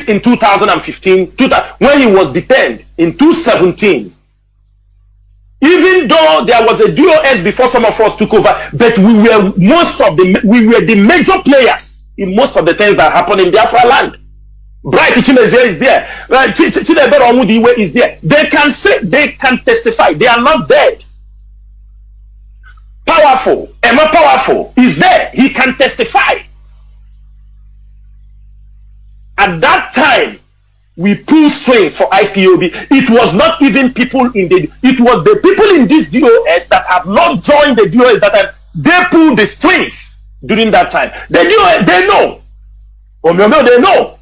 it in 2015, when he was detained in 2017. Even though there was a DOS before some of us took over, but we were the major players in most of the things that happened in Biafra land. Bright Chimezie is there. Chidebere Omudiwe is there. They can say, they can testify. They are not dead. Powerful, Emma Powerful is there. He can testify. At that time, we pulled strings for IPOB. It was not even people in the, it was the people in this DOS that have not joined the DOS that they pulled the strings during that time. The DOS, they know. They know.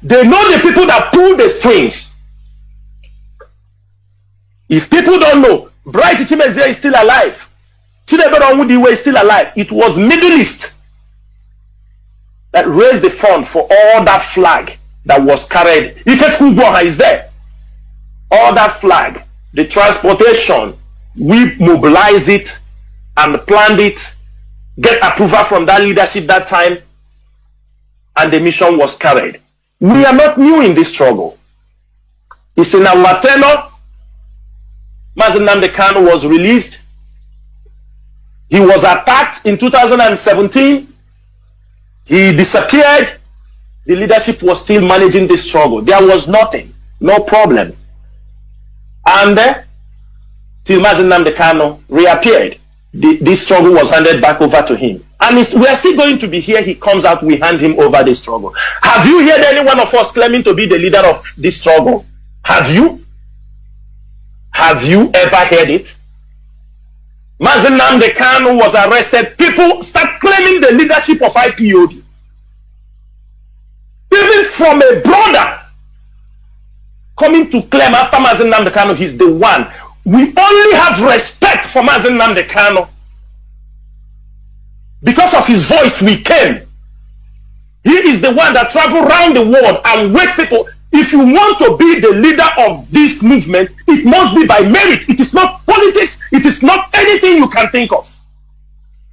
They know the people that pull the strings. If people don't know, Bright Chimezie is still alive. Chidebere Omudiwe is still alive. It was Middle East that raised the fund for all that flag that was carried. Ifefugoha is there. All that flag, the transportation, we mobilize it and planned it, get approval from that leadership that time, and the mission was carried. We are not new in this struggle. It's in our tenure. Mazi Nnamdi Kanu was released. He was attacked in 2017. He disappeared. The leadership was still managing this struggle. There was nothing, no problem. And till Mazi Nnamdi Kanu reappeared, this struggle was handed back over to him. And we are still going to be here. He comes out, we hand him over the struggle. Have you heard any one of us claiming to be the leader of this struggle? Have you? Have you ever heard it? Mazi Nnamdi Kanu was arrested. People start claiming the leadership of IPOB. Even from a brother coming to claim after Mazi Nnamdi Kanu, he's the one. We only have respect for Mazi Nnamdi Kanu. Because of his voice, we came. He is the one that traveled around the world and wake people. If you want to be the leader of this movement, it must be by merit. It is not politics. It is not anything you can think of.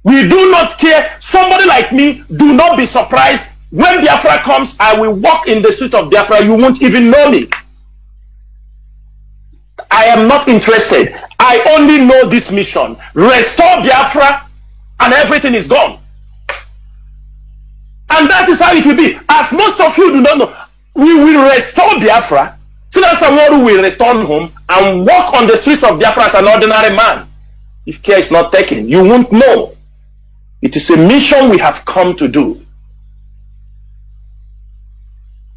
We do not care. Somebody like me, do not be surprised. When Biafra comes, I will walk in the street of Biafra. You won't even know me. I am not interested. I only know this mission. Restore Biafra, and everything is gone. And that is how it will be. As most of you do not know, we will restore Biafra. Chinasa Nworu will return home and walk on the streets of Biafra as an ordinary man. If care is not taken, you won't know. It is a mission we have come to do.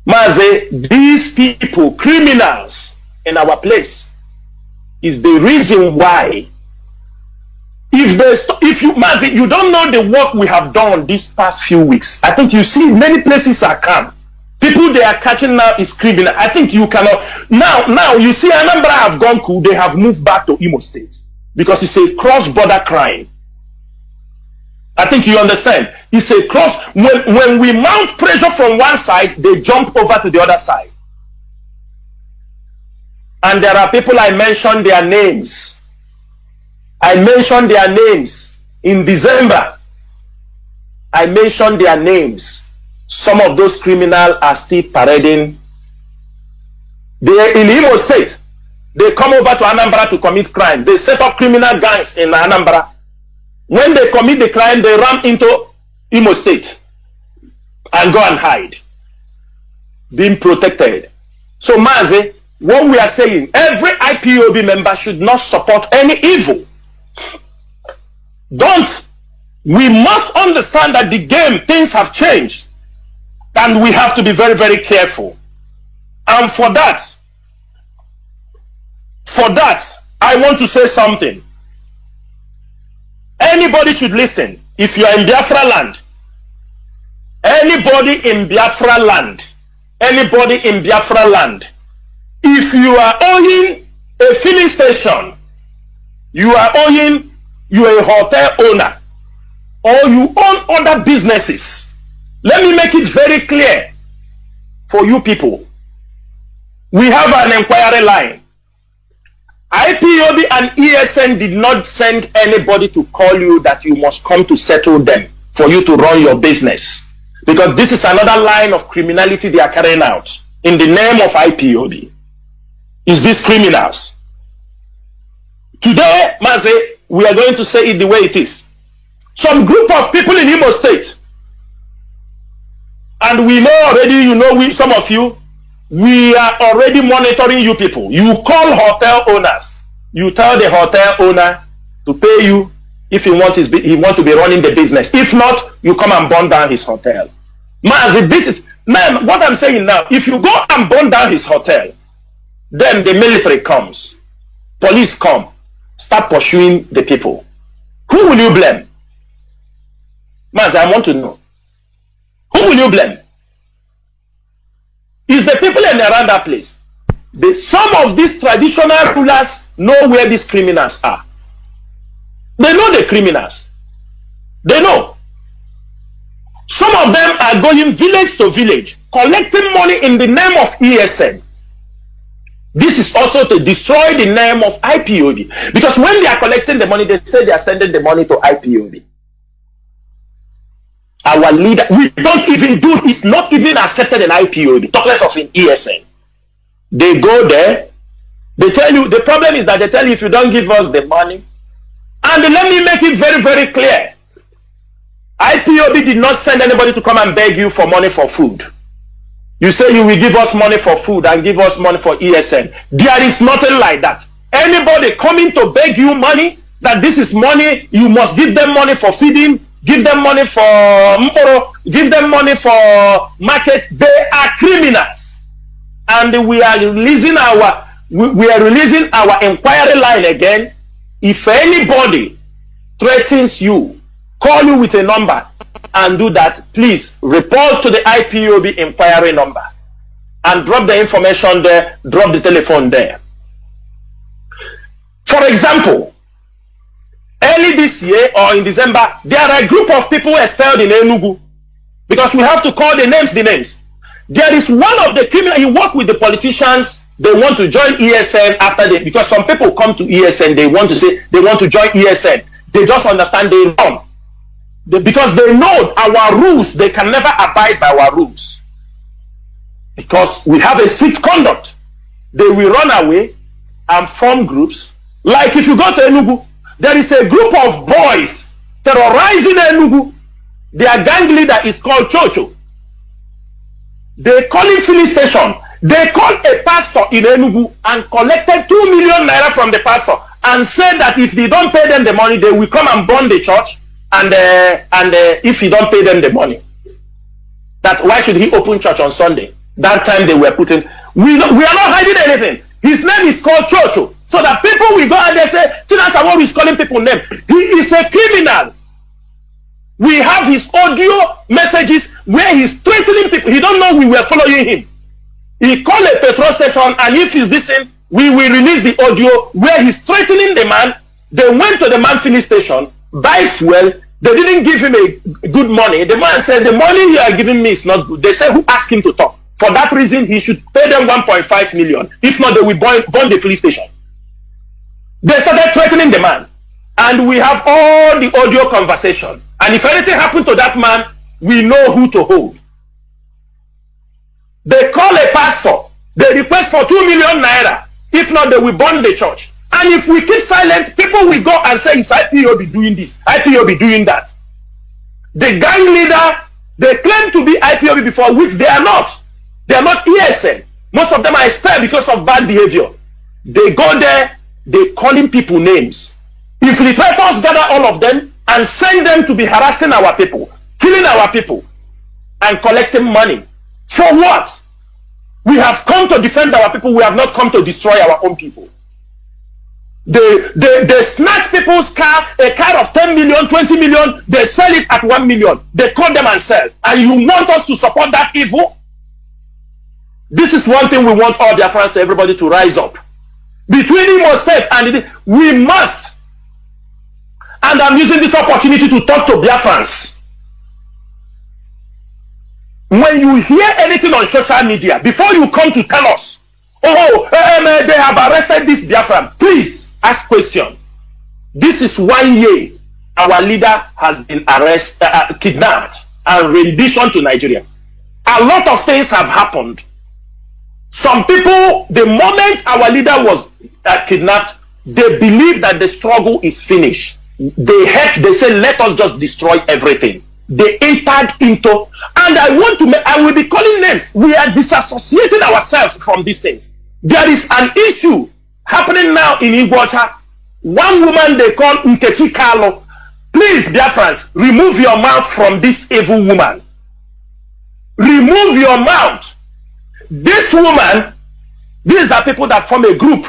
Mazi, these people, criminals in our place, is the reason why. If you, Mazi, you don't know the work we have done these past few weeks. I think you see many places are calm. People they are catching now is criminal. I think you cannot. Now you see Anambra have gone cool. They have moved back to Imo State because it's a cross-border crime. I think you understand. It's a cross. When we mount pressure from one side, they jump over to the other side. And there are people I mentioned their names. I mentioned their names in December. I mentioned their names. Some of those criminals are still parading. They are in Imo State. They come over to Anambra to commit crime. They set up criminal gangs in Anambra. When they commit the crime, they run into Imo State and go and hide, being protected. So Mazi, what we are saying, every IPOB member should not support any evil. Don't. We must understand that the game, things have changed. And we have to be very, very careful. And for that, I want to say something. Anybody should listen. If you are in Biafra land, anybody in Biafra land, if you are owning a filling station, you are a hotel owner, or you own other businesses, let me make it very clear for you people. We have an inquiry line. IPOB and ESN did not send anybody to call you that you must come to settle them for you to run your business. Because this is another line of criminality they are carrying out in the name of IPOB. Is these criminals. Today, Mazi, we are going to say it the way it is. Some group of people in Imo State, and we know already, some of you, we are already monitoring you people. You call hotel owners. You tell the hotel owner to pay you if he want to be running the business. If not, you come and burn down his hotel. Mazi, what I'm saying now, if you go and burn down his hotel, then the military comes, police come, start pursuing the people. Who will you blame? Mazi, I want to know. Who will you blame? It's the people around that place. Some of these traditional rulers know where these criminals are. They know the criminals. They know. Some of them are going village to village, collecting money in the name of ESN. This is also to destroy the name of IPOB. Because when they are collecting the money, they say they are sending the money to IPOB. Our leader, we don't even do, it's not even accepted in IPOB, talk less of in ESN. They go there, they tell you, the problem is that they tell you if you don't give us the money, and let me make it very, very clear. IPOB did not send anybody to come and beg you for money for food. You say you will give us money for food and give us money for ESN. There is nothing like that. Anybody coming to beg you money, that this is money, you must give them money for feeding, give them money for mporo, give them money for market. They are criminals. And we are releasing our inquiry line again. If anybody threatens you, call you with a number and do that, please report to the IPOB inquiry number and drop the information there, drop the telephone there. For example, early this year or in December, there are a group of people expelled in Enugu, because we have to call the names. There is one of the criminals, he worked with the politicians, they want to join ESN because some people come to ESN, they want to say they want to join ESN. They just understand they wrong. Because they know our rules, they can never abide by our rules. Because we have a strict conduct. They will run away and form groups. Like if you go to Enugu, there is a group of boys terrorizing Enugu. Their gang leader is called Chocho. They call him filling station. They called a pastor in Enugu and collected 2 million naira from the pastor and said that if they don't pay them the money, they will come and burn the church. And if he don't pay them the money, that's why should he open church on Sunday? That time they were putting. We are not hiding anything. His name is called Chocho. So that people will go and they say, Chinasa Nworu is calling people name. He is a criminal. We have his audio messages where he's threatening people. He don't know we were following him. He called a petrol station, and if he's listening, we will release the audio where he's threatening the man. They went to the man filling station, buy fuel. They didn't give him a good money. The man said, the money you are giving me is not good. They said, who asked him to talk? For that reason, he should pay them 1.5 million. If not, they will burn the filling station. They started threatening the man. And we have all the audio conversation. And if anything happened to that man, we know who to hold. They call a pastor. They request for 2 million naira. If not, they will burn the church. And if we keep silent, people will go and say, it's IPOB doing this, IPOB doing that. The gang leader, they claim to be IPOB before, which they are not. They are not ESN. Most of them are expelled because of bad behavior. They go there, they calling people names. Infiltrators gather all of them and send them to be harassing our people, killing our people, and collecting money. For what? We have come to defend our people. We have not come to destroy our own people. They snatch people's car, a car of 10 million, 20 million, they sell it at 1 million. They call them and sell. And you want us to support that evil? This is one thing we want all Biafrans to everybody to rise up. Between Imo State and we must. And I'm using this opportunity to talk to Biafrans. When you hear anything on social media, before you come to tell us, they have arrested this Biafran, please ask question. This is 1 year our leader has been kidnapped. and rendition to Nigeria. A lot of things have happened. Some people, the moment our leader was kidnapped, they believe that the struggle is finished. They say, let us just destroy everything. They entered into, and I will be calling names. We are disassociating ourselves from these things. There is an issue happening now in Iguacha. One woman they call Nkechi Carlo. Please, Biafrans, remove your mouth from this evil woman. Remove your mouth. This woman, these are people that form a group.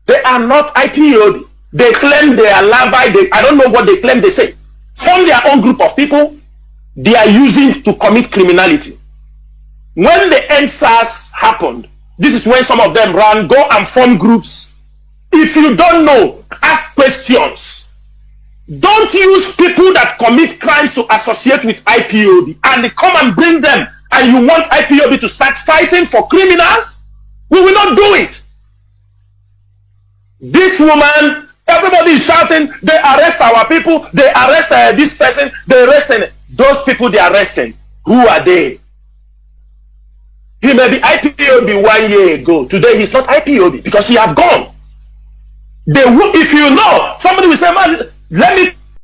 They are not IPOB. They claim they are Lavi. I don't know what they claim. They say form their own group of people they are using to commit criminality. When the NSAS happened, this is when some of them ran, go and form groups. If you don't know, ask questions. Don't use people that commit crimes to associate with IPOB and come and bring them, and you want IPOB to start fighting for criminals? We will not do it. This woman, everybody is shouting, they arrest our people, they arrest this person, they arrest those people they are arresting. Who are they? He may be IPOB 1 year ago. Today he's not IPOB because he have gone. If you know, somebody will say, let me